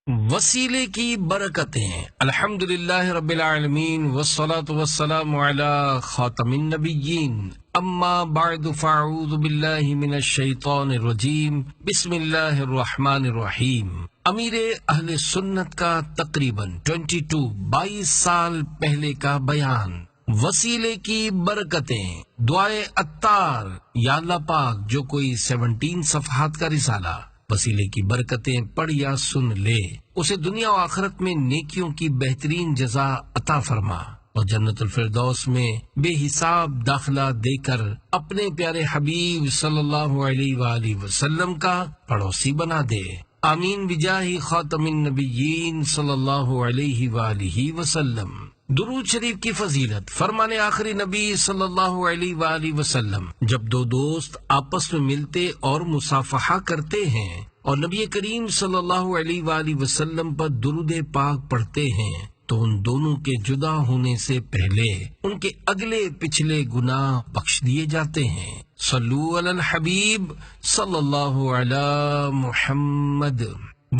وسیلے کی برکتیں۔ الحمدللہ رب العالمین والصلاة والسلام علی خاتم النبیین، اما بعد فاعوذ باللہ من الشیطان الرجیم، بسم اللہ الرحمن الرحیم۔ امیر اہل سنت کا تقریباً 22 سال پہلے کا بیان۔ وسیلے کی برکتیں، دعائے عطار، یا اللہ پاک جو کوئی 17 صفحات کا رسالہ وسیلے کی برکتیں پڑھ یا سن لے، اسے دنیا و آخرت میں نیکیوں کی بہترین جزا عطا فرما اور جنت الفردوس میں بے حساب داخلہ دے کر اپنے پیارے حبیب صلی اللہ علیہ وآلہ وسلم کا پڑوسی بنا دے، آمین بجاہ خاتم النبیین صلی اللہ علیہ وآلہ وسلم۔ درود شریف کی فضیلت۔ فرمان آخری نبی صلی اللہ علیہ وآلہ وسلم، جب دو دوست آپس میں ملتے اور مصافحہ کرتے ہیں اور نبی کریم صلی اللہ علیہ وآلہ وسلم پر درود پاک پڑھتے ہیں تو ان دونوں کے جدا ہونے سے پہلے ان کے اگلے پچھلے گناہ بخش دیے جاتے ہیں۔ صلو علی الحبیب صلی اللہ علی محمد۔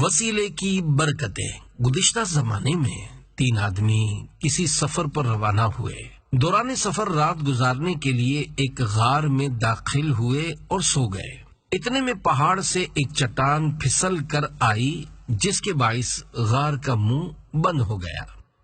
وسیلے کی برکتیں۔ گزشتہ زمانے میں 3 آدمی کسی سفر پر روانہ ہوئے۔ دوران سفر رات گزارنے کے لیے ایک غار میں داخل ہوئے اور سو گئے۔ اتنے میں پہاڑ سے ایک چٹان پھسل کر آئی جس کے باعث غار کا منہ بند ہو گیا۔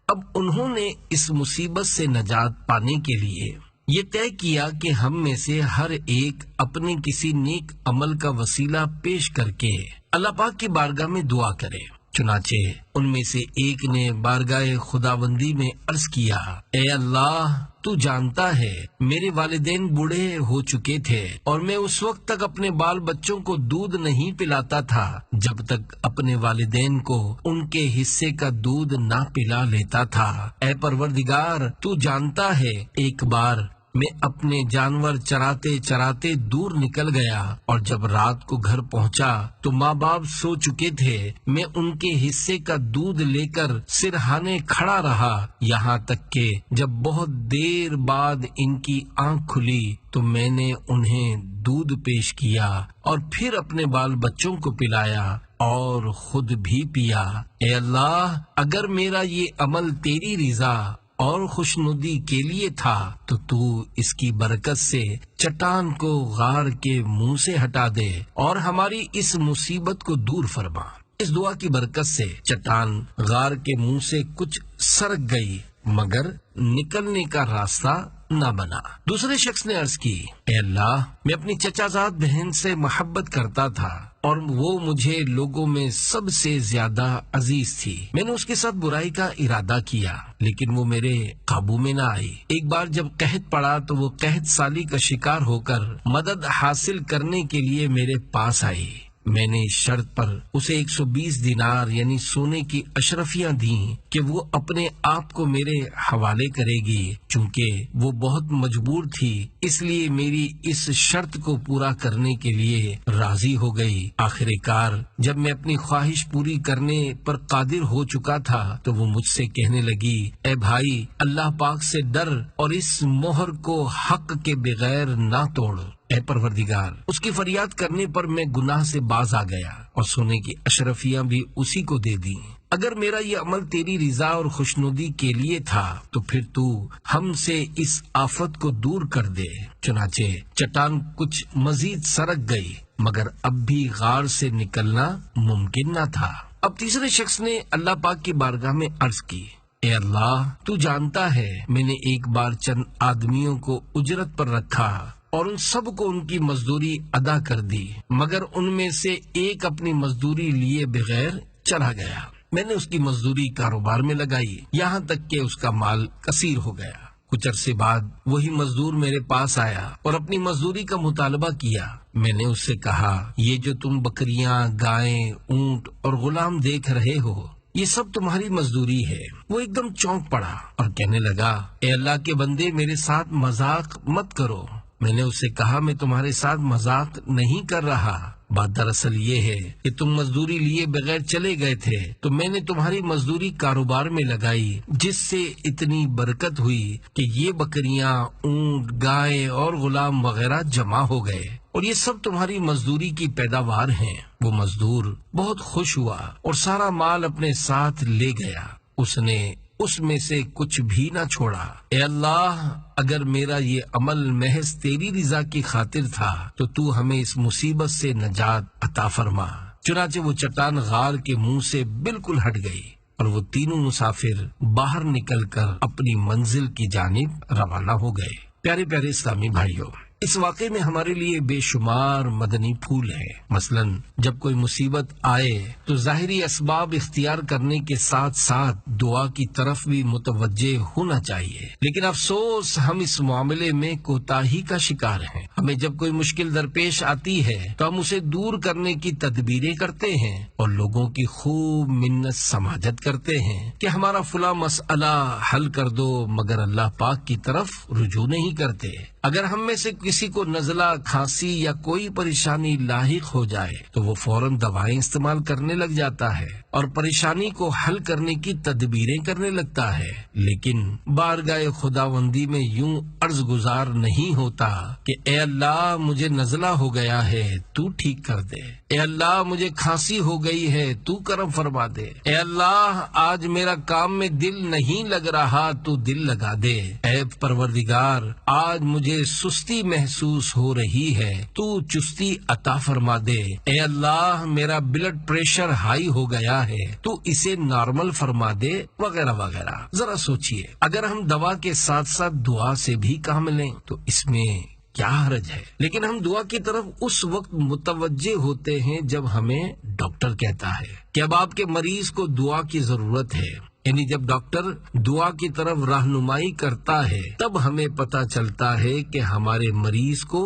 اب انہوں نے اس مصیبت سے نجات پانے کے لیے یہ طے کیا کہ ہم میں سے ہر ایک اپنے کسی نیک عمل کا وسیلہ پیش کر کے اللہ پاک کی بارگاہ میں دعا کرے۔ چنانچہ ان میں سے ایک نے بارگاہ خداوندی میں عرض کیا، اے اللہ، تو جانتا ہے میرے والدین بوڑھے ہو چکے تھے اور میں اس وقت تک اپنے بال بچوں کو دودھ نہیں پلاتا تھا جب تک اپنے والدین کو ان کے حصے کا دودھ نہ پلا لیتا تھا۔ اے پروردگار، تو جانتا ہے ایک بار میں اپنے جانور چراتے چراتے دور نکل گیا اور جب رات کو گھر پہنچا تو ماں باپ سو چکے تھے۔ میں ان کے حصے کا دودھ لے کر سرہانے کھڑا رہا یہاں تک کہ جب بہت دیر بعد ان کی آنکھ کھلی تو میں نے انہیں دودھ پیش کیا اور پھر اپنے بال بچوں کو پلایا اور خود بھی پیا۔ اے اللہ، اگر میرا یہ عمل تیری رضا اور خوشنودی کے لیے تھا تو اس کی برکت سے چٹان کو غار کے منہ سے ہٹا دے اور ہماری اس مصیبت کو دور فرما۔ اس دعا کی برکت سے چٹان غار کے منہ سے کچھ سرک گئی مگر نکلنے کا راستہ نہ بنا۔ دوسرے شخص نے عرض کی، اے اللہ، میں اپنی چچا زاد بہن سے محبت کرتا تھا اور وہ مجھے لوگوں میں سب سے زیادہ عزیز تھی۔ میں نے اس کے ساتھ برائی کا ارادہ کیا لیکن وہ میرے قابو میں نہ آئی۔ ایک بار جب قحط پڑا تو وہ قحط سالی کا شکار ہو کر مدد حاصل کرنے کے لیے میرے پاس آئی۔ میں نے اس شرط پر اسے 120 دینار یعنی سونے کی اشرفیاں دیں کہ وہ اپنے آپ کو میرے حوالے کرے گی۔ چونکہ وہ بہت مجبور تھی اس لیے میری اس شرط کو پورا کرنے کے لیے راضی ہو گئی۔ آخر کار جب میں اپنی خواہش پوری کرنے پر قادر ہو چکا تھا تو وہ مجھ سے کہنے لگی، اے بھائی، اللہ پاک سے ڈر اور اس مہر کو حق کے بغیر نہ توڑ۔ اے پروردگار، اس کی فریاد کرنے پر میں گناہ سے باز آ گیا اور سونے کی اشرفیاں بھی اسی کو دے دی۔ اگر میرا یہ عمل تیری رضا اور خوشنودی کے لیے تھا تو پھر تو ہم سے اس آفت کو دور کر دے۔ چنانچہ چٹان کچھ مزید سرک گئی مگر اب بھی غار سے نکلنا ممکن نہ تھا۔ اب تیسرے شخص نے اللہ پاک کی بارگاہ میں عرض کی، اے اللہ، تو جانتا ہے میں نے ایک بار چند آدمیوں کو اجرت پر رکھا اور ان سب کو ان کی مزدوری ادا کر دی مگر ان میں سے ایک اپنی مزدوری لیے بغیر چلا گیا۔ میں نے اس کی مزدوری کاروبار میں لگائی یہاں تک کہ اس کا مال کثیر ہو گیا۔ کچھ عرصے بعد وہی مزدور میرے پاس آیا اور اپنی مزدوری کا مطالبہ کیا۔ میں نے اس سے کہا، یہ جو تم بکریاں، گائیں، اونٹ اور غلام دیکھ رہے ہو یہ سب تمہاری مزدوری ہے۔ وہ ایک دم چونک پڑا اور کہنے لگا، اے اللہ کے بندے، میرے ساتھ مذاق مت کرو۔ میں نے اس سے کہا، میں تمہارے ساتھ مذاق نہیں کر رہا۔ بات دراصل یہ ہے کہ تم مزدوری لیے بغیر چلے گئے تھے تو میں نے تمہاری مزدوری کاروبار میں لگائی، جس سے اتنی برکت ہوئی کہ یہ بکریاں، اونٹ، گائے اور غلام وغیرہ جمع ہو گئے، اور یہ سب تمہاری مزدوری کی پیداوار ہیں۔ وہ مزدور بہت خوش ہوا اور سارا مال اپنے ساتھ لے گیا، اس نے اس میں سے کچھ بھی نہ چھوڑا۔ اے اللہ، اگر میرا یہ عمل محض تیری رضا کی خاطر تھا تو تو ہمیں اس مصیبت سے نجات عطا فرما۔ چنانچہ وہ چٹان غار کے منہ سے بالکل ہٹ گئی اور وہ تینوں مسافر باہر نکل کر اپنی منزل کی جانب روانہ ہو گئے۔ پیارے پیارے اسلامی بھائیوں، اس واقعے میں ہمارے لیے بے شمار مدنی پھول ہیں۔ مثلا جب کوئی مصیبت آئے تو ظاہری اسباب اختیار کرنے کے ساتھ ساتھ دعا کی طرف بھی متوجہ ہونا چاہیے، لیکن افسوس ہم اس معاملے میں کوتاہی کا شکار ہیں۔ ہمیں جب کوئی مشکل درپیش آتی ہے تو ہم اسے دور کرنے کی تدبیریں کرتے ہیں اور لوگوں کی خوب منت سماجت کرتے ہیں کہ ہمارا فلاں مسئلہ حل کر دو، مگر اللہ پاک کی طرف رجوع نہیں کرتے۔ اگر ہم میں سے کسی کو نزلہ، کھانسی یا کوئی پریشانی لاحق ہو جائے تو وہ فوراً دوائیں استعمال کرنے لگ جاتا ہے اور پریشانی کو حل کرنے کی تدبیریں کرنے لگتا ہے، لیکن بارگاہ خداوندی میں یوں عرض گزار نہیں ہوتا کہ اے اللہ مجھے نزلہ ہو گیا ہے تو ٹھیک کر دے، اے اللہ مجھے کھانسی ہو گئی ہے تو کرم فرما دے، اے اللہ آج میرا کام میں دل نہیں لگ رہا تو دل لگا دے، اے پروردگار آج مجھے سستی محسوس ہو رہی ہے تو چستی عطا فرما دے، اے اللہ میرا بلڈ پریشر ہائی ہو گیا ہے تو اسے نارمل فرما دے، وغیرہ وغیرہ۔ ذرا سوچئے، اگر ہم دوا کے ساتھ ساتھ دعا سے بھی کام لیں تو اس میں کیا حرج ہے؟ لیکن ہم دعا کی طرف اس وقت متوجہ ہوتے ہیں جب ہمیں ڈاکٹر کہتا ہے کہ اب آپ کے مریض کو دعا کی ضرورت ہے، یعنی جب ڈاکٹر دعا کی طرف رہنمائی کرتا ہے تب ہمیں پتہ چلتا ہے کہ ہمارے مریض کو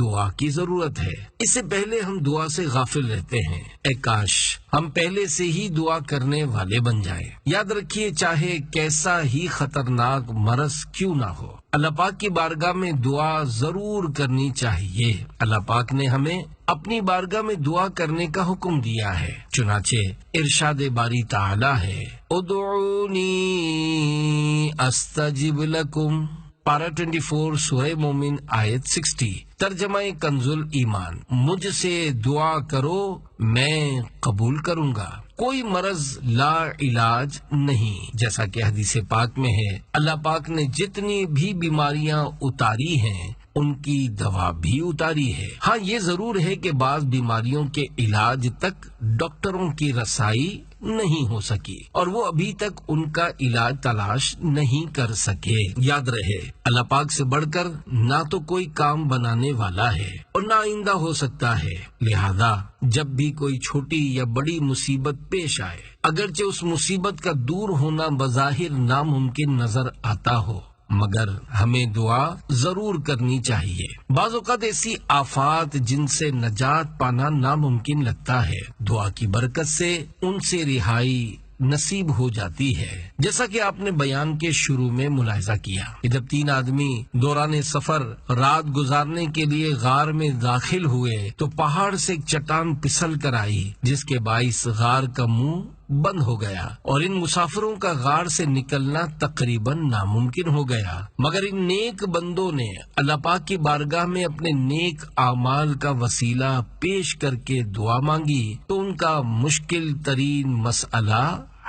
دعا کی ضرورت ہے۔ اس سے پہلے ہم دعا سے غافل رہتے ہیں۔ اے کاش ہم پہلے سے ہی دعا کرنے والے بن جائیں۔ یاد رکھیے، چاہے کیسا ہی خطرناک مرض کیوں نہ ہو، اللہ پاک کی بارگاہ میں دعا ضرور کرنی چاہیے۔ اللہ پاک نے ہمیں اپنی بارگاہ میں دعا کرنے کا حکم دیا ہے، چنانچہ ارشاد باری تعالی ہے، ادعونی استجب لکم، پارہ 24 سورہ مومن آیت 60۔ ترجمہ کنز ایمان، مجھ سے دعا کرو میں قبول کروں گا۔ کوئی مرض لا علاج نہیں، جیسا کہ حدیث پاک میں ہے، اللہ پاک نے جتنی بھی بیماریاں اتاری ہیں ان کی دوا بھی اتاری ہے۔ ہاں یہ ضرور ہے کہ بعض بیماریوں کے علاج تک ڈاکٹروں کی رسائی نہیں ہو سکی اور وہ ابھی تک ان کا علاج تلاش نہیں کر سکے۔ یاد رہے، اللہ پاک سے بڑھ کر نہ تو کوئی کام بنانے والا ہے اور نہ آئندہ ہو سکتا ہے، لہذا جب بھی کوئی چھوٹی یا بڑی مصیبت پیش آئے، اگرچہ اس مصیبت کا دور ہونا بظاہر ناممکن نظر آتا ہو، مگر ہمیں دعا ضرور کرنی چاہیے۔ بعض اوقات ایسی آفات جن سے نجات پانا ناممکن لگتا ہے، دعا کی برکت سے ان سے رہائی نصیب ہو جاتی ہے، جیسا کہ آپ نے بیان کے شروع میں ملاحظہ کیا کہ جب 3 آدمی دوران سفر رات گزارنے کے لیے غار میں داخل ہوئے تو پہاڑ سے ایک چٹان پھسل کر آئی، جس کے باعث غار کا منہ بند ہو گیا اور ان مسافروں کا غار سے نکلنا تقریباً ناممکن ہو گیا، مگر ان نیک بندوں نے اللہ پاک کی بارگاہ میں اپنے نیک اعمال کا وسیلہ پیش کر کے دعا مانگی تو ان کا مشکل ترین مسئلہ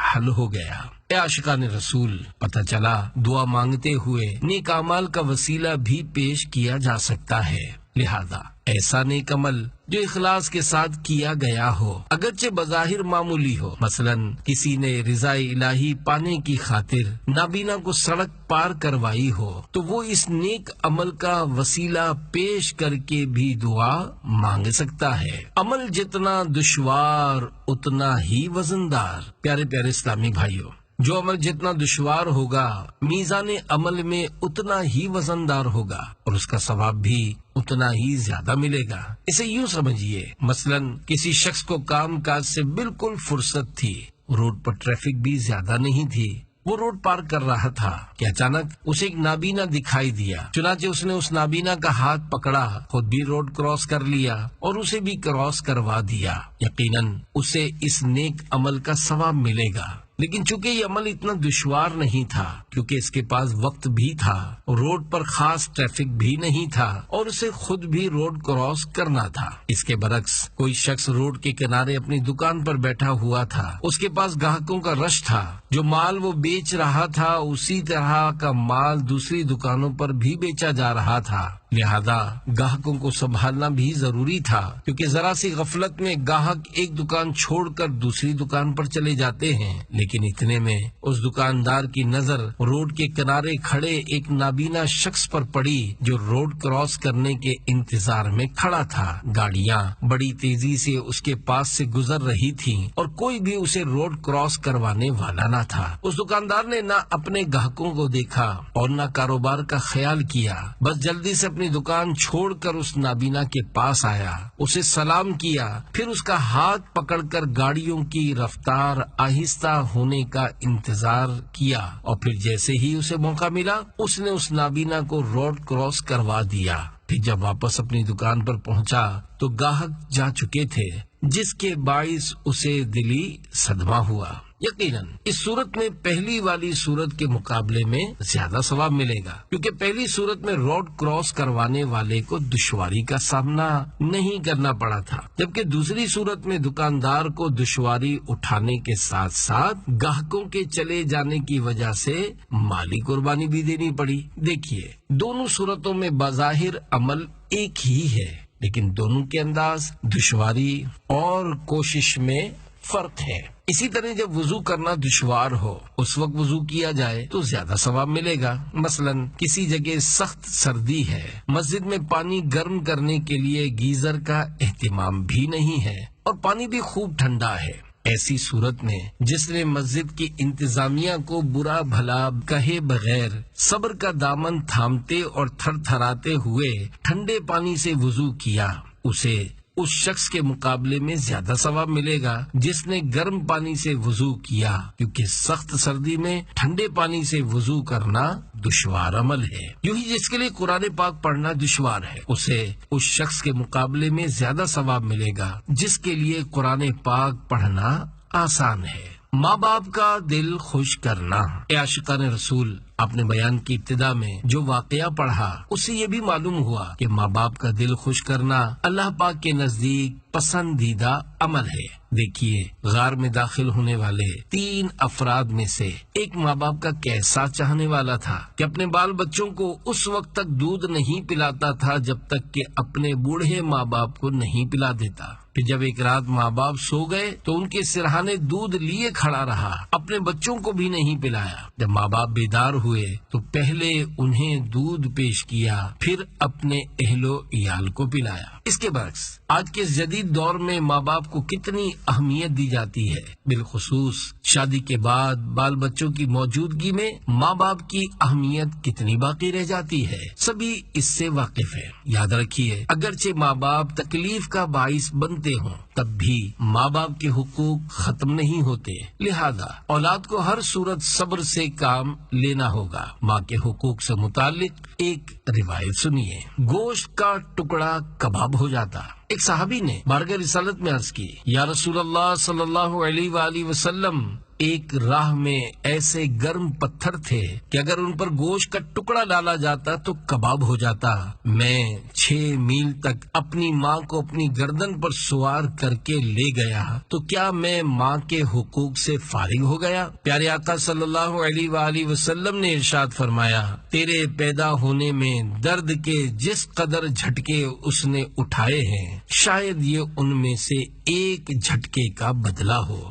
حل ہو گیا۔ اے عاشقان رسول، پتہ چلا دعا مانگتے ہوئے نیک اعمال کا وسیلہ بھی پیش کیا جا سکتا ہے، لہذا ایسا نیک عمل جو اخلاص کے ساتھ کیا گیا ہو، اگرچہ بظاہر معمولی ہو، مثلا کسی نے رضا الہی پانے کی خاطر نابینا کو سڑک پار کروائی ہو، تو وہ اس نیک عمل کا وسیلہ پیش کر کے بھی دعا مانگ سکتا ہے۔ عمل جتنا دشوار اتنا ہی وزندار۔ پیارے پیارے اسلامی بھائیوں، جو عمل جتنا دشوار ہوگا میزان عمل میں اتنا ہی وزندار ہوگا اور اس کا ثواب بھی اتنا ہی زیادہ ملے گا۔ اسے یوں سمجھیے، مثلا کسی شخص کو کام کاج سے بالکل فرصت تھی، روڈ پر ٹریفک بھی زیادہ نہیں تھی، وہ روڈ پار کر رہا تھا کہ اچانک اسے ایک نابینا دکھائی دیا، چنانچہ اس نے اس نابینا کا ہاتھ پکڑا، خود بھی روڈ کراس کر لیا اور اسے بھی کراس کروا دیا۔ یقیناً اسے اس نیک عمل کا ثواب ملے گا، لیکن چونکہ یہ عمل اتنا دشوار نہیں تھا کیونکہ اس کے پاس وقت بھی تھا، روڈ پر خاص ٹریفک بھی نہیں تھا اور اسے خود بھی روڈ کراس کرنا تھا۔ اس کے برعکس کوئی شخص روڈ کے کنارے اپنی دکان پر بیٹھا ہوا تھا، اس کے پاس گاہکوں کا رش تھا، جو مال وہ بیچ رہا تھا اسی طرح کا مال دوسری دکانوں پر بھی بیچا جا رہا تھا، لہذا گاہکوں کو سنبھالنا بھی ضروری تھا، کیونکہ ذرا سی غفلت میں گاہک ایک دکان چھوڑ کر دوسری دکان پر چلے جاتے ہیں، لیکن اتنے میں اس دکاندار کی نظر روڈ کے کنارے کھڑے ایک نابینا شخص پر پڑی جو روڈ کراس کرنے کے انتظار میں کھڑا تھا۔ گاڑیاں بڑی تیزی سے اس کے پاس سے گزر رہی تھیں اور کوئی بھی اسے روڈ کراس کروانے والا نہ تھا۔ اس دکاندار نے نہ اپنے گاہکوں کو دیکھا اور نہ کاروبار کا خیال کیا، بس جلدی سے اپنی دکان چھوڑ کر اس نابینا کے پاس آیا، اسے سلام کیا، پھر اس کا ہاتھ پکڑ کر گاڑیوں کی رفتار آہستہ ہونے کا انتظار کیا اور پھر جیسے ہی اسے موقع ملا اس نے اس نابینا کو روڈ کراس کروا دیا۔ پھر جب واپس اپنی دکان پر پہنچا تو گاہک جا چکے تھے، جس کے باعث اسے دلی صدمہ ہوا۔ یقیناً اس صورت میں پہلی والی صورت کے مقابلے میں زیادہ ثواب ملے گا، کیونکہ پہلی صورت میں روڈ کراس کروانے والے کو دشواری کا سامنا نہیں کرنا پڑا تھا، جبکہ دوسری صورت میں دکاندار کو دشواری اٹھانے کے ساتھ ساتھ گاہکوں کے چلے جانے کی وجہ سے مالی قربانی بھی دینی پڑی۔ دیکھیے، دونوں صورتوں میں بظاہر عمل ایک ہی ہے، لیکن دونوں کے انداز، دشواری اور کوشش میں فرق ہے۔ اسی طرح جب وضو کرنا دشوار ہو اس وقت وضو کیا جائے تو زیادہ ثواب ملے گا۔ مثلا کسی جگہ سخت سردی ہے، مسجد میں پانی گرم کرنے کے لیے گیزر کا اہتمام بھی نہیں ہے اور پانی بھی خوب ٹھنڈا ہے، ایسی صورت میں جس نے مسجد کی انتظامیہ کو برا بھلا کہے بغیر صبر کا دامن تھامتے اور تھر تھراتے ہوئے ٹھنڈے پانی سے وضو کیا، اسے اس شخص کے مقابلے میں زیادہ ثواب ملے گا جس نے گرم پانی سے وضو کیا، کیونکہ سخت سردی میں ٹھنڈے پانی سے وضو کرنا دشوار عمل ہے۔ یوں ہی جس کے لیے قرآن پاک پڑھنا دشوار ہے اسے اس شخص کے مقابلے میں زیادہ ثواب ملے گا جس کے لیے قرآن پاک پڑھنا آسان ہے۔ ماں باپ کا دل خوش کرنا۔ اے عاشقان رسول، آپ نے بیان کی ابتدا میں جو واقعہ پڑھا اس سے یہ بھی معلوم ہوا کہ ماں باپ کا دل خوش کرنا اللہ پاک کے نزدیک پسندیدہ عمل ہے۔ دیکھیے، غار میں داخل ہونے والے 3 افراد میں سے ایک ماں باپ کا کیسا چاہنے والا تھا کہ اپنے بال بچوں کو اس وقت تک دودھ نہیں پلاتا تھا جب تک کہ اپنے بوڑھے ماں باپ کو نہیں پلا دیتا۔ پھر جب ایک رات ماں باپ سو گئے تو ان کے سرہانے دودھ لیے کھڑا رہا، اپنے بچوں کو بھی نہیں پلایا۔ جب ماں باپ بیدار ہوئے تو پہلے انہیں دودھ پیش کیا، پھر اپنے اہل و عیال کو پلایا۔ اس کے برعکس آج کے جدید دور میں ماں باپ کو کتنی اہمیت دی جاتی ہے، بالخصوص شادی کے بعد بال بچوں کی موجودگی میں ماں باپ کی اہمیت کتنی باقی رہ جاتی ہے، سبھی اس سے واقف ہے۔ یاد رکھیے، اگرچہ ماں باپ تکلیف کا باعث بنتے ہوں تب بھی ماں باپ کے حقوق ختم نہیں ہوتے، لہذا اولاد کو ہر صورت صبر سے کام لینا ہوگا۔ ماں کے حقوق سے متعلق ایک روایت سنیے۔ گوشت کا ٹکڑا کباب ہو جاتا۔ ایک صحابی نے بارگاہ رسالت میں عرض کی، یا رسول اللہ صلی اللہ علیہ وآلہ وسلم، ایک راہ میں ایسے گرم پتھر تھے کہ اگر ان پر گوشت کا ٹکڑا ڈالا جاتا تو کباب ہو جاتا۔ میں 6 میل تک اپنی ماں کو اپنی گردن پر سوار کر کے لے گیا تو کیا میں ماں کے حقوق سے فارغ ہو گیا؟ پیارے آقا صلی اللہ علیہ وآلہ وسلم نے ارشاد فرمایا، تیرے پیدا ہونے میں درد کے جس قدر جھٹکے اس نے اٹھائے ہیں شاید یہ ان میں سے ایک جھٹکے کا بدلہ ہو۔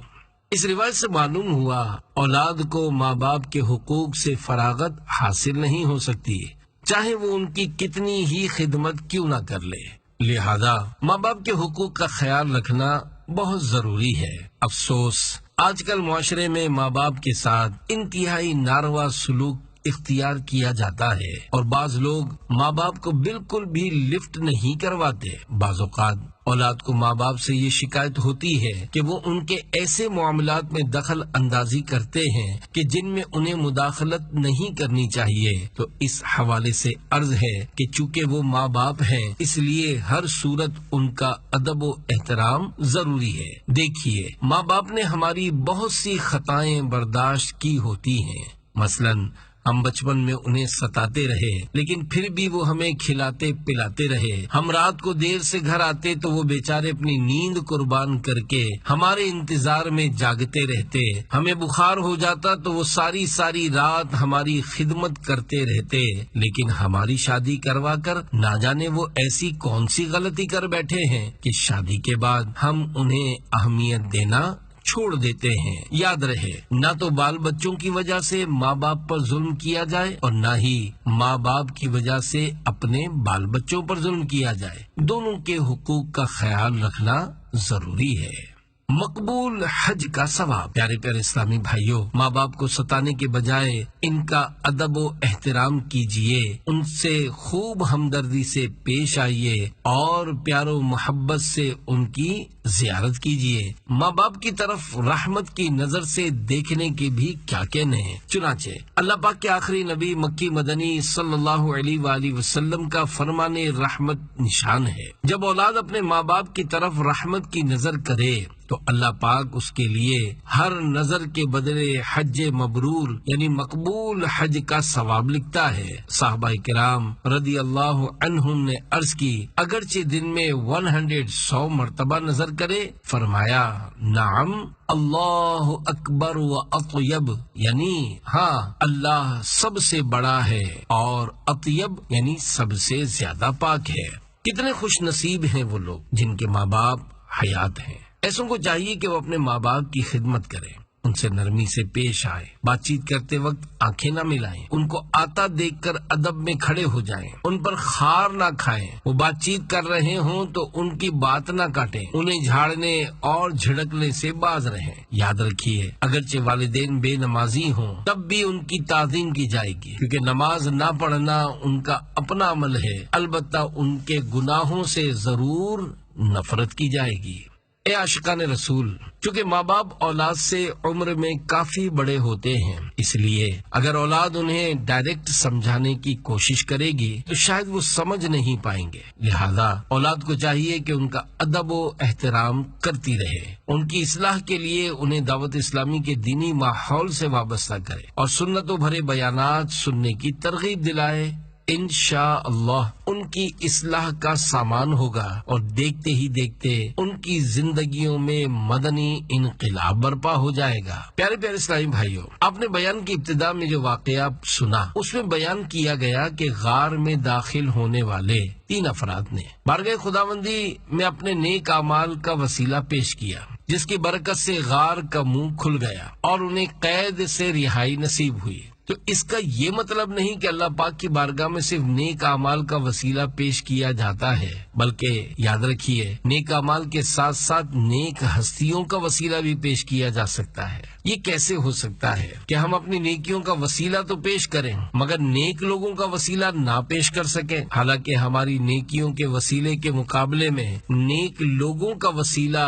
اس روایت سے معلوم ہوا اولاد کو ماں باپ کے حقوق سے فراغت حاصل نہیں ہو سکتی، چاہے وہ ان کی کتنی ہی خدمت کیوں نہ کر لے۔ لہذا ماں باپ کے حقوق کا خیال رکھنا بہت ضروری ہے۔ افسوس، آج کل معاشرے میں ماں باپ کے ساتھ انتہائی ناروا سلوک اختیار کیا جاتا ہے، اور بعض لوگ ماں باپ کو بالکل بھی لفٹ نہیں کرواتے۔ بعض اوقات اولاد کو ماں باپ سے یہ شکایت ہوتی ہے کہ وہ ان کے ایسے معاملات میں دخل اندازی کرتے ہیں کہ جن میں انہیں مداخلت نہیں کرنی چاہیے۔ تو اس حوالے سے عرض ہے کہ چونکہ وہ ماں باپ ہیں، اس لیے ہر صورت ان کا ادب و احترام ضروری ہے۔ دیکھیے، ماں باپ نے ہماری بہت سی خطائیں برداشت کی ہوتی ہیں، مثلاً ہم بچپن میں انہیں ستاتے رہے لیکن پھر بھی وہ ہمیں کھلاتے پلاتے رہے۔ ہم رات کو دیر سے گھر آتے تو وہ بیچارے اپنی نیند قربان کر کے ہمارے انتظار میں جاگتے رہتے۔ ہمیں بخار ہو جاتا تو وہ ساری رات ہماری خدمت کرتے رہتے، لیکن ہماری شادی کروا کر نہ جانے وہ ایسی کون سی غلطی کر بیٹھے ہیں کہ شادی کے بعد ہم انہیں اہمیت دینا چھوڑ دیتے ہیں۔ یاد رہے، نہ تو بال بچوں کی وجہ سے ماں باپ پر ظلم کیا جائے اور نہ ہی ماں باپ کی وجہ سے اپنے بال بچوں پر ظلم کیا جائے۔ دونوں کے حقوق کا خیال رکھنا ضروری ہے۔ مقبول حج کا ثواب۔ پیارے پیارے اسلامی بھائیوں، ماں باپ کو ستانے کے بجائے ان کا ادب و احترام کیجیے، ان سے خوب ہمدردی سے پیش آئیے اور پیار و محبت سے ان کی زیارت کیجیے۔ ماں باپ کی طرف رحمت کی نظر سے دیکھنے کے بھی کیا کہنے ہیں۔ چنانچہ اللہ پاک کے آخری نبی مکی مدنی صلی اللہ علیہ وآلہ وسلم کا فرمان رحمت نشان ہے۔ جب اولاد اپنے ماں باپ کی طرف رحمت کی نظر کرے تو اللہ پاک اس کے لیے ہر نظر کے بدلے حج مبرور یعنی مقبول حج کا ثواب لکھتا ہے۔ صحابہ کرام رضی اللہ عنہم نے عرض کی، اگرچہ دن میں 100 مرتبہ نظر کرے، فرمایا نعم اللہ اکبر و اطیب، یعنی ہاں اللہ سب سے بڑا ہے اور اطیب یعنی سب سے زیادہ پاک ہے۔ کتنے خوش نصیب ہیں وہ لوگ جن کے ماں باپ حیات ہیں۔ ایسوں کو چاہیے کہ وہ اپنے ماں باپ کی خدمت کریں، ان سے نرمی سے پیش آئے، بات چیت کرتے وقت آنکھیں نہ ملائیں، ان کو آتا دیکھ کر ادب میں کھڑے ہو جائیں، ان پر خار نہ کھائیں، وہ بات چیت کر رہے ہوں تو ان کی بات نہ کاٹیں، انہیں جھاڑنے اور جھڑکنے سے باز رہیں۔ یاد رکھیے، اگرچہ والدین بے نمازی ہوں تب بھی ان کی تعظیم کی جائے گی، کیونکہ نماز نہ پڑھنا ان کا اپنا عمل ہے، البتہ ان کے گناہوں سے ضرور نفرت کی جائے گی۔ اے عاشقان رسول، چونکہ ماں باپ اولاد سے عمر میں کافی بڑے ہوتے ہیں، اس لیے اگر اولاد انہیں ڈائریکٹ سمجھانے کی کوشش کرے گی تو شاید وہ سمجھ نہیں پائیں گے، لہذا اولاد کو چاہیے کہ ان کا ادب و احترام کرتی رہے، ان کی اصلاح کے لیے انہیں دعوت اسلامی کے دینی ماحول سے وابستہ کرے اور سنتوں بھرے بیانات سننے کی ترغیب دلائے۔ انشاءاللہ ان کی اصلاح کا سامان ہوگا اور دیکھتے ہی دیکھتے ان کی زندگیوں میں مدنی انقلاب برپا ہو جائے گا۔ پیارے پیارے اسلامی بھائیوں، آپ نے بیان کی ابتدا میں جو واقعہ سنا اس میں بیان کیا گیا کہ غار میں داخل ہونے والے 3 افراد نے بارگاہ خداوندی میں اپنے نیک اعمال کا وسیلہ پیش کیا، جس کی برکت سے غار کا منہ کھل گیا اور انہیں قید سے رہائی نصیب ہوئی۔ تو اس کا یہ مطلب نہیں کہ اللہ پاک کی بارگاہ میں صرف نیک اعمال کا وسیلہ پیش کیا جاتا ہے، بلکہ یاد رکھیے نیک اعمال کے ساتھ ساتھ نیک ہستیوں کا وسیلہ بھی پیش کیا جا سکتا ہے۔ یہ کیسے ہو سکتا ہے کہ ہم اپنی نیکیوں کا وسیلہ تو پیش کریں مگر نیک لوگوں کا وسیلہ نہ پیش کر سکیں، حالانکہ ہماری نیکیوں کے وسیلے کے مقابلے میں نیک لوگوں کا وسیلہ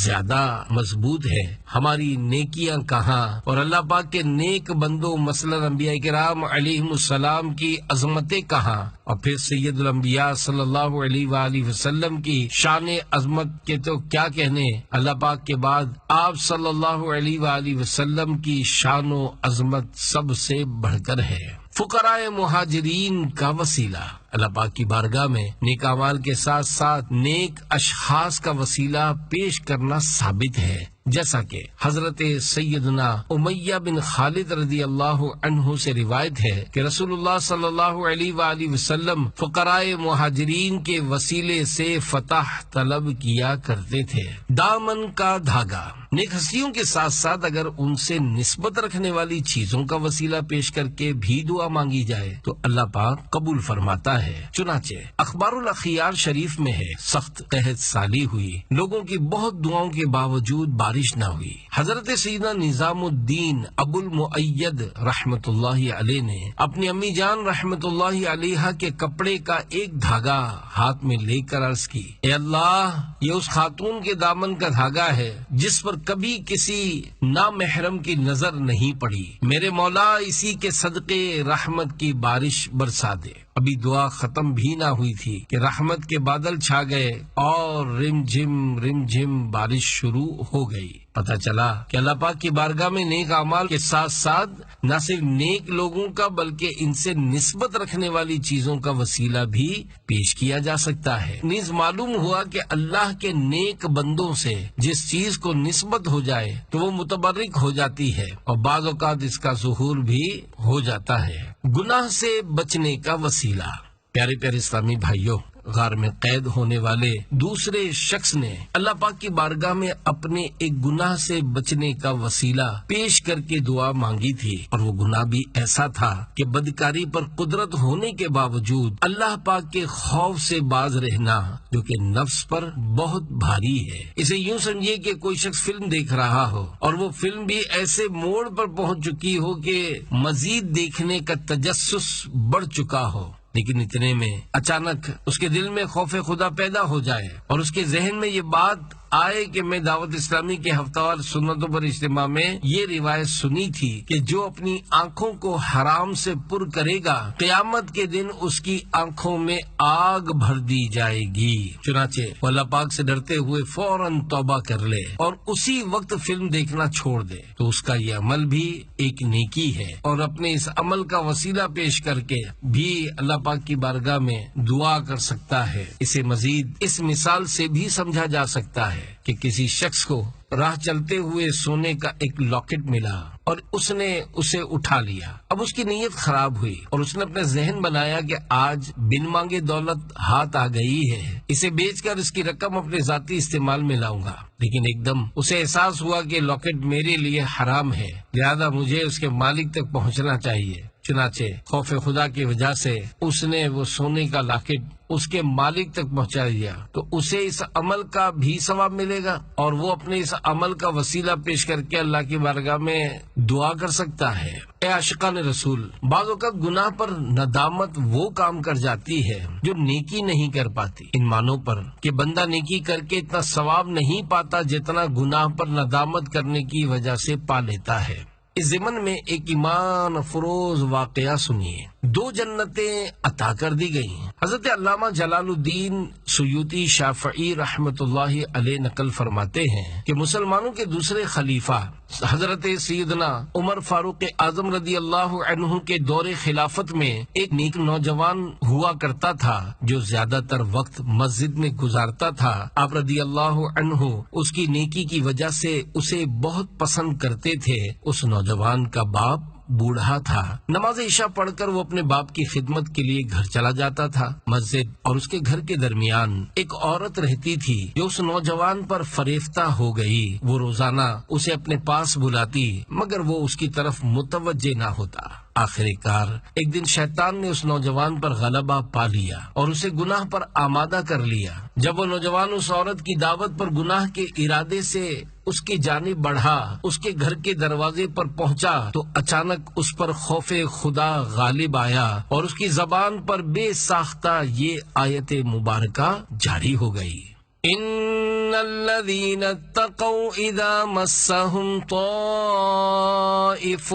زیادہ مضبوط ہے۔ ہماری نیکیاں کہاں اور اللہ پاک کے نیک بندوں مثلا انبیاء کرام علیہم السلام کی عظمتیں کہاں، اور پھر سید الانبیاء صلی اللہ علیہ وآلہ وسلم کی شان عظمت کے تو کیا کہنے، اللہ پاک کے بعد آپ صلی اللہ علیہ وآلہ وسلم کی شان و عظمت سب سے بڑھ کر ہے۔ فقراء مہاجرین کا وسیلہ، اللہ پاک کی بارگاہ میں نیک اعمال کے ساتھ ساتھ نیک اشخاص کا وسیلہ پیش کرنا ثابت ہے، جیسا کہ حضرت سیدنا امیہ بن خالد رضی اللہ عنہ سے روایت ہے کہ رسول اللہ صلی اللہ علیہ وآلہ وسلم فقراء مہاجرین کے وسیلے سے فتح طلب کیا کرتے تھے۔ دامن کا دھاگا، نیک ہستیوں کے ساتھ ساتھ اگر ان سے نسبت رکھنے والی چیزوں کا وسیلہ پیش کر کے بھی دعا مانگی جائے تو اللہ پاک قبول فرماتا ہے۔ چنانچہ اخبار الاخیار شریف میں ہے، سخت قحط سالی ہوئی، لوگوں کی بہت دعاؤں کے باوجود بارش نہ ہوئی۔ حضرت سیدنا نظام الدین ابو المؤید رحمت اللہ علیہ نے اپنی امی جان رحمت اللہ علیہ کے کپڑے کا ایک دھاگا ہاتھ میں لے کر عرض کی، اے اللہ، یہ اس خاتون کے دامن کا دھاگا ہے جس پر کبھی کسی نامحرم کی نظر نہیں پڑی، میرے مولا اسی کے صدقے رحمت کی بارش برسا دے۔ ابھی دعا ختم بھی نہ ہوئی تھی کہ رحمت کے بادل چھا گئے اور رم جھم بارش شروع ہو گئی۔ پتہ چلا کہ اللہ پاک کی بارگاہ میں نیک اعمال کے ساتھ ساتھ نہ صرف نیک لوگوں کا بلکہ ان سے نسبت رکھنے والی چیزوں کا وسیلہ بھی پیش کیا جا سکتا ہے۔ نیز معلوم ہوا کہ اللہ کے نیک بندوں سے جس چیز کو نسبت ہو جائے تو وہ متبرک ہو جاتی ہے اور بعض اوقات اس کا ظہور بھی ہو جاتا ہے۔ گناہ سے بچنے کا وسیلہ۔ پیارے پیارے اسلامی بھائیوں، غار میں قید ہونے والے دوسرے شخص نے اللہ پاک کی بارگاہ میں اپنے ایک گناہ سے بچنے کا وسیلہ پیش کر کے دعا مانگی تھی، اور وہ گناہ بھی ایسا تھا کہ بدکاری پر قدرت ہونے کے باوجود اللہ پاک کے خوف سے باز رہنا جو کہ نفس پر بہت بھاری ہے۔ اسے یوں سمجھیے کہ کوئی شخص فلم دیکھ رہا ہو اور وہ فلم بھی ایسے موڑ پر پہنچ چکی ہو کہ مزید دیکھنے کا تجسس بڑھ چکا ہو، لیکن اتنے میں اچانک اس کے دل میں خوف خدا پیدا ہو جائے اور اس کے ذہن میں یہ بات آئے کہ میں دعوت اسلامی کے ہفتہ وار سنتوں پر اجتماع میں یہ روایت سنی تھی کہ جو اپنی آنکھوں کو حرام سے پر کرے گا قیامت کے دن اس کی آنکھوں میں آگ بھر دی جائے گی۔ چنانچہ وہ اللہ پاک سے ڈرتے ہوئے فوراً توبہ کر لے اور اسی وقت فلم دیکھنا چھوڑ دے تو اس کا یہ عمل بھی ایک نیکی ہے، اور اپنے اس عمل کا وسیلہ پیش کر کے بھی اللہ پاک کی بارگاہ میں دعا کر سکتا ہے۔ اسے مزید اس مثال سے بھی سمجھا جا سکتا ہے کہ کسی شخص کو راہ چلتے ہوئے سونے کا ایک لاکٹ ملا اور اس نے اسے اٹھا لیا۔ اب اس کی نیت خراب ہوئی اور اس نے اپنا ذہن بنایا کہ آج بن مانگے دولت ہاتھ آ گئی ہے، اسے بیچ کر اس کی رقم اپنے ذاتی استعمال میں لاؤں گا۔ لیکن ایک دم اسے احساس ہوا کہ لاکٹ میرے لیے حرام ہے، لہذا مجھے اس کے مالک تک پہنچنا چاہیے۔ چنانچہ خوف خدا کی وجہ سے اس نے وہ سونے کا لاکٹ اس کے مالک تک پہنچا دیا، تو اسے اس عمل کا بھی ثواب ملے گا اور وہ اپنے اس عمل کا وسیلہ پیش کر کے اللہ کی بارگاہ میں دعا کر سکتا ہے۔ اے عاشقان رسول، بعض اوقات گناہ پر ندامت وہ کام کر جاتی ہے جو نیکی نہیں کر پاتی، ان معنوں پر کہ بندہ نیکی کر کے اتنا ثواب نہیں پاتا جتنا گناہ پر ندامت کرنے کی وجہ سے پا لیتا ہے۔ اس ضمن میں ایک ایمان افروز واقعہ سنیے۔ 2 جنتیں عطا کر دی گئی ہیں۔ حضرت علامہ جلال الدین سیوطی شافعی رحمت اللہ علیہ نقل فرماتے ہیں کہ مسلمانوں کے دوسرے خلیفہ حضرت سیدنا عمر فاروق اعظم رضی اللہ عنہ کے دور خلافت میں ایک نیک نوجوان ہوا کرتا تھا جو زیادہ تر وقت مسجد میں گزارتا تھا۔ آپ رضی اللہ عنہ اس کی نیکی کی وجہ سے اسے بہت پسند کرتے تھے۔ اس نوجوان کا باپ بوڑھا تھا۔ نماز عشاء پڑھ کر وہ اپنے باپ کی خدمت کے لیے گھر چلا جاتا تھا۔ مسجد اور اس کے گھر کے درمیان ایک عورت رہتی تھی جو اس نوجوان پر فریفتہ ہو گئی۔ وہ روزانہ اسے اپنے پاس بلاتی مگر وہ اس کی طرف متوجہ نہ ہوتا۔ آخر کار ایک دن شیطان نے اس نوجوان پر غلبہ پا لیا اور اسے گناہ پر آمادہ کر لیا۔ جب وہ نوجوان اس عورت کی دعوت پر گناہ کے ارادے سے اس کی جانب بڑھا، اس کے گھر کے دروازے پر پہنچا تو اچانک اس پر خوف خدا غالب آیا اور اس کی زبان پر بے ساختہ یہ آیت مبارکہ جاری ہو گئی۔ ان الذين اتقوا اذا مسهم طائف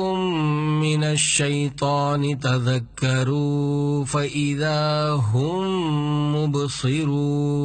من الشيطان تذكروا فاذا هم مبصرون۔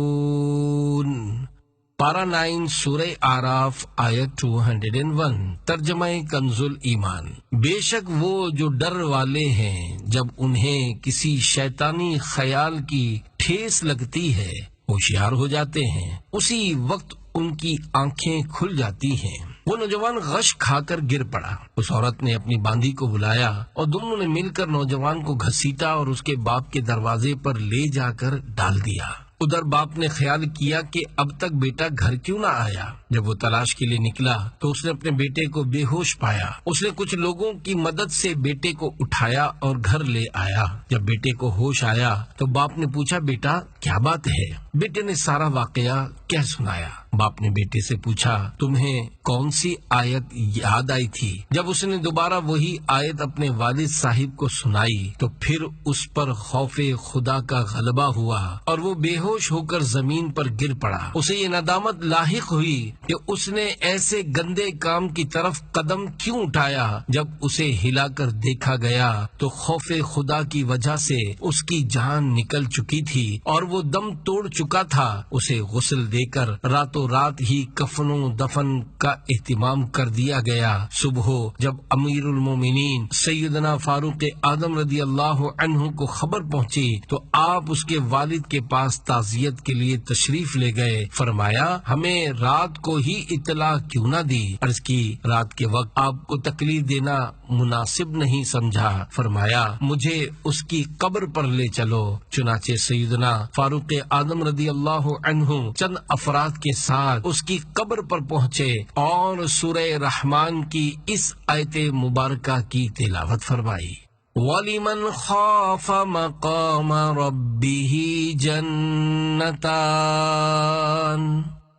پارہ 9 سورہ آراف آیت 201۔ ترجمہ کنز الایمان۔ بے شک وہ جو ڈر والے ہیں جب انہیں کسی شیطانی خیال کی ٹھیس لگتی ہے ہوشیار ہو جاتے ہیں، اسی وقت ان کی آنکھیں کھل جاتی ہیں۔ وہ نوجوان غش کھا کر گر پڑا۔ اس عورت نے اپنی باندھی کو بلایا اور دونوں نے مل کر نوجوان کو گھسیٹا اور اس کے باپ کے دروازے پر لے جا کر ڈال دیا۔ ادھر باپ نے خیال کیا کہ اب تک بیٹا گھر کیوں نہ آیا۔ جب وہ تلاش کے لیے نکلا تو اس نے اپنے بیٹے کو بے ہوش پایا۔ اس نے کچھ لوگوں کی مدد سے بیٹے کو اٹھایا اور گھر لے آیا۔ جب بیٹے کو ہوش آیا تو باپ نے پوچھا، بیٹا کیا بات ہے؟ بیٹے نے سارا واقعہ کہہ سنایا۔ باپ نے بیٹے سے پوچھا، تمہیں کون سی آیت یاد آئی تھی؟ جب اس نے دوبارہ وہی آیت اپنے والد صاحب کو سنائی تو پھر اس پر خوف خدا کا غلبہ ہوا اور وہ بے ہوش ہو کر زمین پر گر پڑا۔ اسے یہ ندامت لاحق ہوئی کہ اس نے ایسے گندے کام کی طرف قدم کیوں اٹھایا۔ جب اسے ہلا کر دیکھا گیا تو خوف خدا کی وجہ سے اس کی جان نکل چکی تھی اور وہ دم توڑ چکا تھا۔ اسے غسل دے کر راتوں رات ہی کفن و دفن کا اہتمام کر دیا گیا۔ صبح جب امیر المومنین سیدنا فاروق اعظم رضی اللہ عنہ کو خبر پہنچی تو آپ اس کے والد کے پاس تعزیت کے لیے تشریف لے گئے۔ فرمایا، ہمیں رات کو ہی اطلاع کیوں نہ دی؟ عرض کی، رات کے وقت آپ کو تکلیف دینا مناسب نہیں سمجھا۔ فرمایا، مجھے اس کی قبر پر لے چلو۔ چنانچہ سیدنا فاروق اعظم رضی اللہ عنہ چند افراد کے ساتھ اس کی قبر پر پہنچے اور سورہ رحمان کی اس آیت مبارکہ کی تلاوت فرمائی۔ وَلِمَنْ خَافَ مَقَامَ رَبِّهِ جَنَّتَانِ،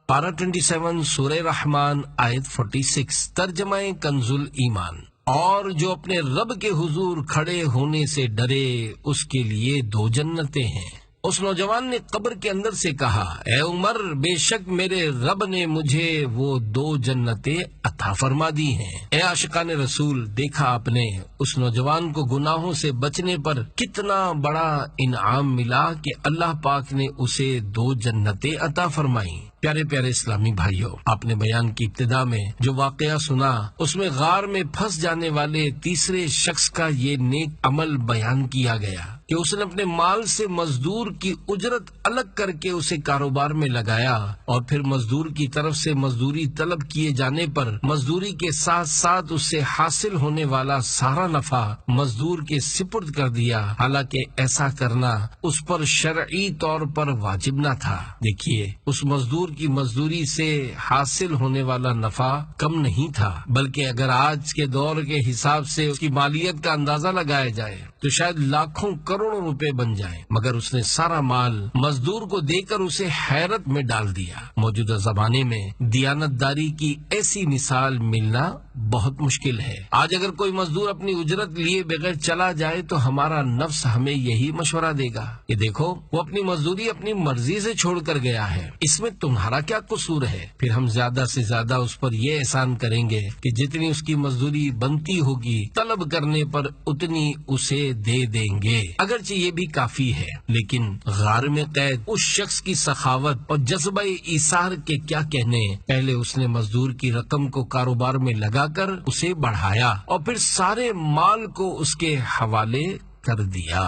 پارہ 27 سورہ رحمان آیت 46، ترجمہ کنز الایمان۔ اور جو اپنے رب کے حضور کھڑے ہونے سے ڈرے اس کے لیے 2 جنتیں ہیں۔ اس نوجوان نے قبر کے اندر سے کہا، اے عمر، بے شک میرے رب نے مجھے وہ 2 جنتیں عطا فرما دی ہیں۔ اے عاشقان رسول، دیکھا آپ نے اس نوجوان کو گناہوں سے بچنے پر کتنا بڑا انعام ملا کہ اللہ پاک نے اسے 2 جنتیں عطا فرمائیں۔ پیارے پیارے اسلامی بھائیوں، آپ نے بیان کی ابتدا میں جو واقعہ سنا اس میں غار میں پھنس جانے والے تیسرے شخص کا یہ نیک عمل بیان کیا گیا کہ اس نے اپنے مال سے مزدور کی اجرت الگ کر کے اسے کاروبار میں لگایا اور پھر مزدور کی طرف سے مزدوری طلب کیے جانے پر مزدوری کے ساتھ ساتھ اس سے حاصل ہونے والا سارا نفع مزدور کے سپرد کر دیا، حالانکہ ایسا کرنا اس پر شرعی طور پر واجب نہ تھا۔ دیکھیے، اس مزدور کی مزدوری سے حاصل ہونے والا نفع کم نہیں تھا، بلکہ اگر آج کے دور کے حساب سے اس کی مالیت کا اندازہ لگایا جائے تو شاید لاکھوں کروڑوں روپے بن جائیں، مگر اس نے سارا مال مزدور کو دے کر اسے حیرت میں ڈال دیا۔ موجودہ زمانے میں دیانتداری کی ایسی مثال ملنا بہت مشکل ہے۔ آج اگر کوئی مزدور اپنی اجرت لیے بغیر چلا جائے تو ہمارا نفس ہمیں یہی مشورہ دے گا کہ دیکھو، وہ اپنی مزدوری اپنی مرضی سے چھوڑ کر گیا ہے، اس میں تمہارا کیا قصور ہے؟ پھر ہم زیادہ سے زیادہ اس پر یہ احسان کریں گے کہ جتنی اس کی مزدوری بنتی ہوگی طلب کرنے پر اتنی اسے دے دیں گے۔ اگرچہ یہ بھی کافی ہے، لیکن غار میں قید اس شخص کی سخاوت اور جذبہ ایثار کے کیا کہنے۔ پہلے اس نے مزدور کی رقم کو کاروبار میں لگا کر اسے بڑھایا اور پھر سارے مال کو اس کے حوالے کر دیا۔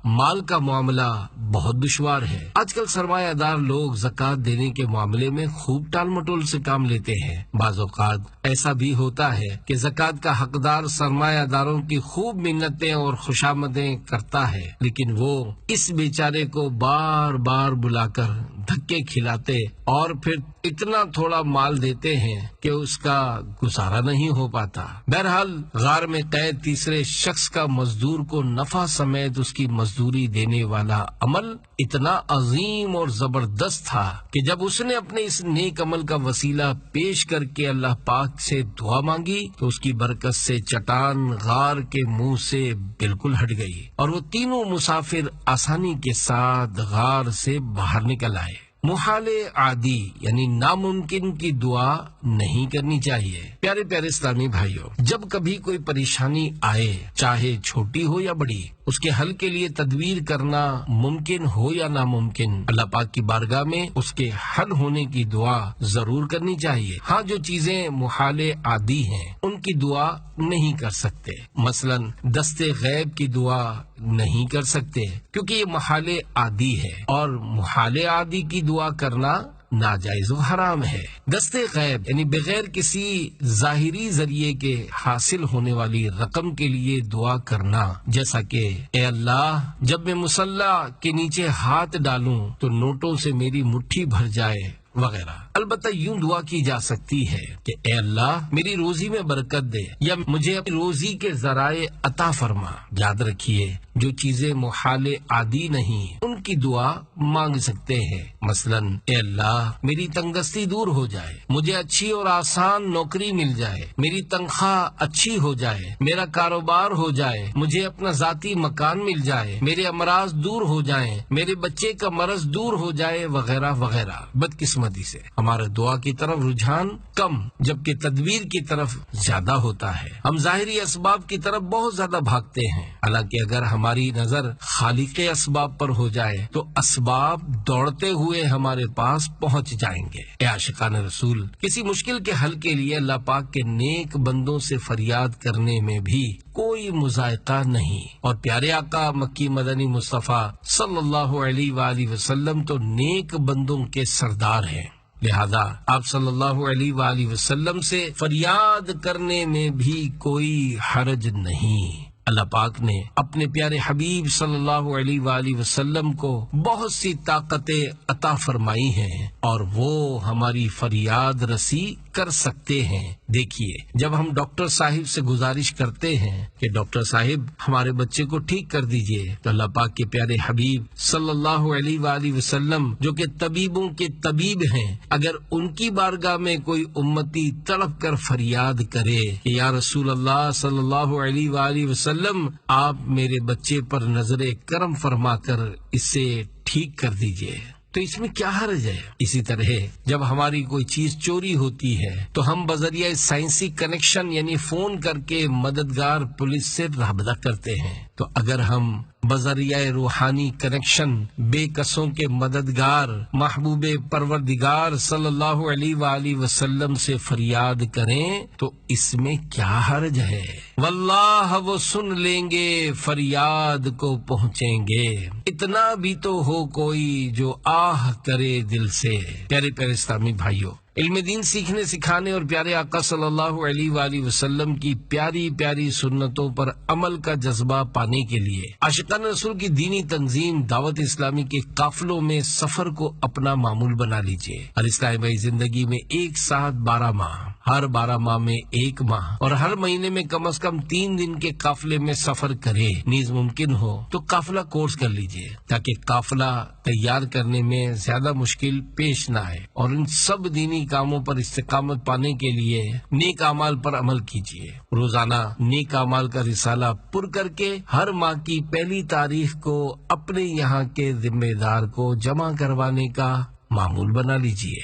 مال کا معاملہ بہت دشوار ہے۔ آج کل سرمایہ دار لوگ زکوٰۃ دینے کے معاملے میں خوب ٹال مٹول سے کام لیتے ہیں۔ بعض اوقات ایسا بھی ہوتا ہے کہ زکوٰۃ کا حقدار سرمایہ داروں کی خوب منتیں اور خوشامدیں کرتا ہے، لیکن وہ اس بیچارے کو بار بار بلا کر دھکے کھلاتے اور پھر اتنا تھوڑا مال دیتے ہیں کہ اس کا گزارا نہیں ہو پاتا۔ بہرحال غار میں قید تیسرے شخص کا مزدور کو نفع سمیت اس کی مزدوری دینے والا عمل اتنا عظیم اور زبردست تھا کہ جب اس نے اپنے اس نیک عمل کا وسیلہ پیش کر کے اللہ پاک سے دعا مانگی تو اس کی برکت سے چٹان غار کے منہ سے بالکل ہٹ گئی اور وہ تینوں مسافر آسانی کے ساتھ غار سے باہر نکل آئے۔ محال عادی یعنی ناممکن کی دعا نہیں کرنی چاہیے۔ پیارے پیارے اسلامی بھائیوں، جب کبھی کوئی پریشانی آئے، چاہے چھوٹی ہو یا بڑی، اس کے حل کے لیے تدبیر کرنا ممکن ہو یا ناممکن، اللہ پاک کی بارگاہ میں اس کے حل ہونے کی دعا ضرور کرنی چاہیے۔ ہاں، جو چیزیں محال عادی ہیں ان کی دعا نہیں کر سکتے، مثلا دست غیب کی دعا نہیں کر سکتے کیونکہ یہ محال عادی ہے، اور محال عادی کی دعا کرنا ناجائز و حرام ہے۔ دست غیب یعنی بغیر کسی ظاہری ذریعے کے حاصل ہونے والی رقم کے لیے دعا کرنا، جیسا کہ اے اللہ جب میں مصلی کے نیچے ہاتھ ڈالوں تو نوٹوں سے میری مٹھی بھر جائے وغیرہ۔ البتہ یوں دعا کی جا سکتی ہے کہ اے اللہ میری روزی میں برکت دے، یا مجھے اپنی روزی کے ذرائع عطا فرما۔ یاد رکھیے جو چیزیں محال عادی نہیں ان کی دعا مانگ سکتے ہیں، مثلا اے اللہ میری تنگستی دور ہو جائے، مجھے اچھی اور آسان نوکری مل جائے، میری تنخواہ اچھی ہو جائے، میرا کاروبار ہو جائے، مجھے اپنا ذاتی مکان مل جائے، میرے امراض دور ہو جائیں، میرے بچے کا مرض دور ہو جائے وغیرہ وغیرہ۔ بدقسمتی سے ہمارا دعا کی طرف رجحان کم جبکہ تدبیر کی طرف زیادہ ہوتا ہے۔ ہم ظاہری اسباب کی طرف بہت زیادہ بھاگتے ہیں، حالانکہ اگر ہماری نظر خالق اسباب پر ہو جائے تو اسباب دوڑتے ہوئے ہمارے پاس پہنچ جائیں گے۔ اے عاشقان رسول، کسی مشکل کے حل کے لیے اللہ پاک کے نیک بندوں سے فریاد کرنے میں بھی کوئی مذائقہ نہیں، اور پیارے آقا مکی مدنی مصطفیٰ صلی اللہ علیہ وآلہ وسلم تو نیک بندوں کے سردار ہیں، لہذا آپ صلی اللہ علیہ وآلہ وسلم سے فریاد کرنے میں بھی کوئی حرج نہیں۔ اللہ پاک نے اپنے پیارے حبیب صلی اللہ علیہ وآلہ وسلم کو بہت سی طاقتیں عطا فرمائی ہیں اور وہ ہماری فریاد رسی کر سکتے ہیں۔ دیکھیے جب ہم ڈاکٹر صاحب سے گزارش کرتے ہیں کہ ڈاکٹر صاحب ہمارے بچے کو ٹھیک کر دیجئے، تو اللہ پاک کے پیارے حبیب صلی اللہ علیہ وآلہ وسلم جو کہ طبیبوں کے طبیب ہیں، اگر ان کی بارگاہ میں کوئی امتی تڑپ کر فریاد کرے کہ یا رسول اللہ صلی اللہ علیہ وآلہ وسلم آپ میرے بچے پر نظر کرم فرما کر اسے ٹھیک کر دیجئے، تو اس میں کیا حرج ہے؟ اسی طرح جب ہماری کوئی چیز چوری ہوتی ہے تو ہم بذریعہ سائنسی کنیکشن یعنی فون کر کے مددگار پولیس سے رابطہ کرتے ہیں، تو اگر ہم بذریعہ روحانی کنیکشن بے کسوں کے مددگار محبوب پروردگار صلی اللہ علیہ وآلہ وسلم سے فریاد کریں تو اس میں کیا حرج ہے؟ واللہ وہ سن لیں گے، فریاد کو پہنچیں گے، اتنا بھی تو ہو کوئی جو آہ کرے دل سے۔ پیارے پیارے اسلامی بھائیوں، علم دین سیکھنے سکھانے اور پیارے آقا صلی اللہ علیہ وآلہ وسلم کی پیاری پیاری سنتوں پر عمل کا جذبہ پانے کے لیے عاشقان رسول کی دینی تنظیم دعوت اسلامی کے قافلوں میں سفر کو اپنا معمول بنا لیجئے۔ ہر اسلامی بھائی زندگی میں ایک ساتھ 12 ماہ، ہر 12 ماہ میں 1 ماہ اور ہر مہینے میں کم از کم 3 دن کے قافلے میں سفر کرے، نیز ممکن ہو تو قافلہ کورس کر لیجئے تاکہ قافلہ تیار کرنے میں زیادہ مشکل پیش نہ آئے، اور ان سب دینی کاموں پر استقامت پانے کے لیے نیک اعمال پر عمل کیجیے۔ روزانہ نیک اعمال کا رسالہ پر کر کے ہر ماہ کی پہلی تاریخ کو اپنے یہاں کے ذمہ دار کو جمع کروانے کا معمول بنا لیجیے۔